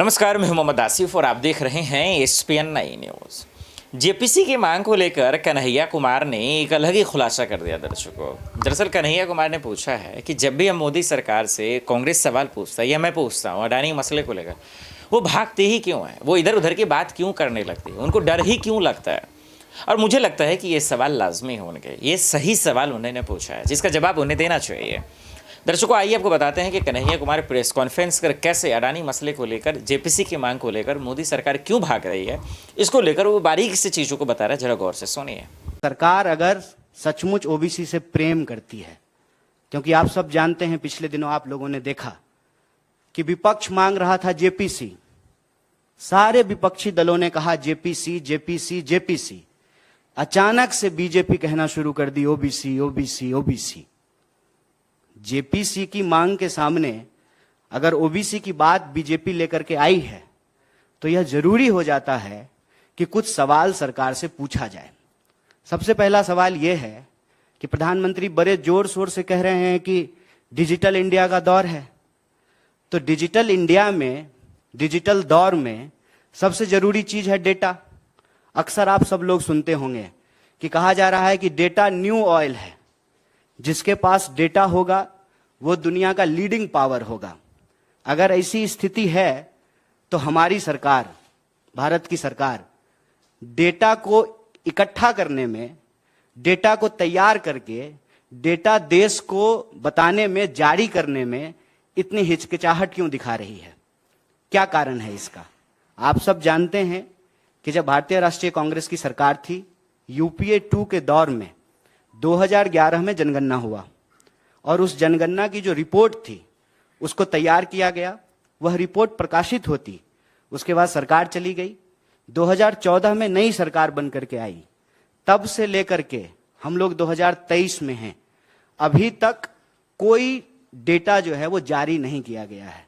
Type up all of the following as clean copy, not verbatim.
नमस्कार, मैं मोहम्मद आसिफ और आप देख रहे हैं एसपीएन 9 न्यूज़। जेपीसी की मांग को लेकर कन्हैया कुमार ने एक अलग ही खुलासा कर दिया दर्शकों। दरअसल कन्हैया कुमार ने पूछा है कि जब भी हम मोदी सरकार से कांग्रेस सवाल पूछता है या मैं पूछता हूँ अडानी मसले को लेकर, वो भागते ही क्यों हैं, वो इधर उधर की बात क्यों करने लगती है, उनको डर ही क्यों लगता है। और मुझे लगता है कि ये सवाल लाजमी होंगे, ये सही सवाल उन्होंने पूछा है जिसका जवाब उन्हें देना चाहिए। दर्शकों, आइए आपको बताते हैं कि कन्हैया कुमार प्रेस कॉन्फ्रेंस कर कैसे अडानी मसले को लेकर, जेपीसी की मांग को लेकर मोदी सरकार क्यों भाग रही है, इसको लेकर वो बारीक से चीज़ों को बता रहा है। जरा गौर से सुनिए। सरकार अगर सचमुच ओबीसी से प्रेम करती है, क्योंकि आप सब जानते हैं पिछले दिनों आप लोगों ने देखा कि विपक्ष मांग रहा था जेपीसी, सारे विपक्षी दलों ने कहा जेपीसी जेपीसी जेपीसी। अचानक से बीजेपी कहना शुरू कर दी ओबीसी ओबीसी ओबीसी। जेपीसी की मांग के सामने अगर ओबीसी की बात बीजेपी लेकर के आई है तो यह जरूरी हो जाता है कि कुछ सवाल सरकार से पूछा जाए। सबसे पहला सवाल यह है कि प्रधानमंत्री बड़े जोर शोर से कह रहे हैं कि डिजिटल इंडिया का दौर है, तो डिजिटल इंडिया में, डिजिटल दौर में सबसे जरूरी चीज है डेटा। अक्सर आप सब लोग सुनते होंगे कि कहा जा रहा है कि डेटा न्यू ऑयल है, जिसके पास डेटा होगा वो दुनिया का लीडिंग पावर होगा। अगर ऐसी स्थिति है तो हमारी सरकार, भारत की सरकार, डेटा को इकट्ठा करने में, डेटा को तैयार करके डेटा देश को बताने में, जारी करने में इतनी हिचकिचाहट क्यों दिखा रही है? क्या कारण है इसका? आप सब जानते हैं कि जब भारतीय राष्ट्रीय कांग्रेस की सरकार थी, यूपीए 2 के दौर में 2011 में जनगणना हुआ और उस जनगणना की जो रिपोर्ट थी उसको तैयार किया गया। वह रिपोर्ट प्रकाशित होती, उसके बाद सरकार चली गई। 2014 में नई सरकार बन करके आई, तब से लेकर के हम लोग 2023 में हैं, अभी तक कोई डेटा जो है वो जारी नहीं किया गया है।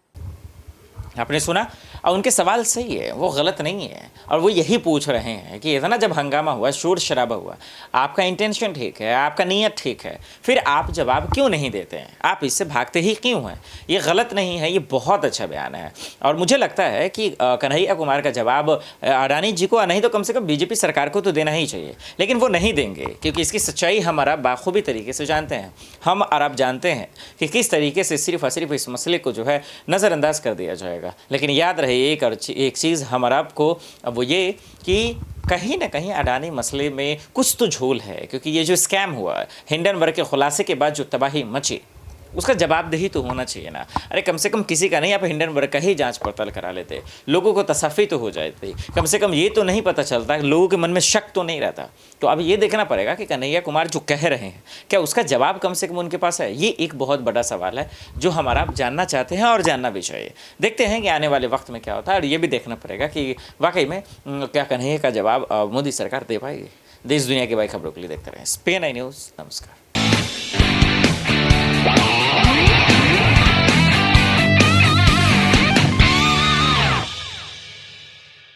आपने सुना, और उनके सवाल सही है, वो गलत नहीं है। और वो यही पूछ रहे हैं कि इतना जब हंगामा हुआ, शोर शराबा हुआ, आपका इंटेंशन ठीक है, आपका नीयत ठीक है, फिर आप जवाब क्यों नहीं देते हैं? आप इससे भागते ही क्यों हैं? ये गलत नहीं है, ये बहुत अच्छा बयान है। और मुझे लगता है कि कन्हैया कुमार का जवाब अडानी जी को नहीं तो कम से कम बीजेपी सरकार को तो देना ही चाहिए, लेकिन वो नहीं देंगे क्योंकि इसकी सच्चाई हम अरब बाखूबी तरीके से जानते हैं। हम अरब जानते हैं कि किस तरीके से सिर्फ और सिर्फ इस मसले को जो है नज़रअंदाज कर दिया जाएगा। लेकिन याद रहे एक चीज़ हम अरब को, अब वो ये कि कहीं ना कहीं अडानी मसले में कुछ तो झोल है, क्योंकि ये जो स्कैम हुआ, हिंडनबर्ग के खुलासे के बाद जो तबाही मची, उसका जवाबदेही तो होना चाहिए ना। अरे कम से कम किसी का नहीं, आप हिंडनबर्ग का ही जांच पड़ताल करा लेते, लोगों को तसफ़ी तो हो जाती, कम से कम ये तो नहीं पता चलता, लोगों के मन में शक तो नहीं रहता। तो अब ये देखना पड़ेगा कि कन्हैया कुमार जो कह रहे हैं, क्या उसका जवाब कम से कम उनके पास है? ये एक बहुत बड़ा सवाल है जो हमारा आप जानना चाहते हैं और जानना भी चाहिए। देखते हैं कि आने वाले वक्त में क्या होता है, और ये भी देखना पड़ेगा कि वाकई में क्या कन्हैया का जवाब मोदी सरकार दे पाएगी। देश दुनिया की बड़ी खबरों के लिए देखते रहें एसपीएन 9 न्यूज़। नमस्कार।